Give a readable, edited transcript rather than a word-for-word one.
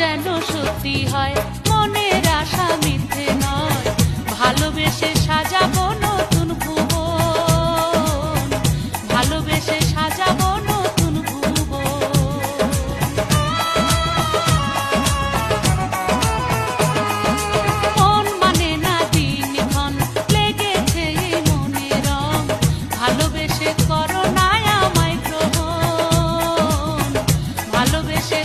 যেন সত্যি হয়, মনের আশা মিথ্যে নয়, ভালোবেসে সাজাবো নতুন ভুবন, ভালোবেসে সাজাবো নতুন ভুবন। মন মানে না দিনক্ষণ, লেগেছে এই মনে রং, ভালোবেসে করো না আমায় গ্রহণ, ভালোবেসে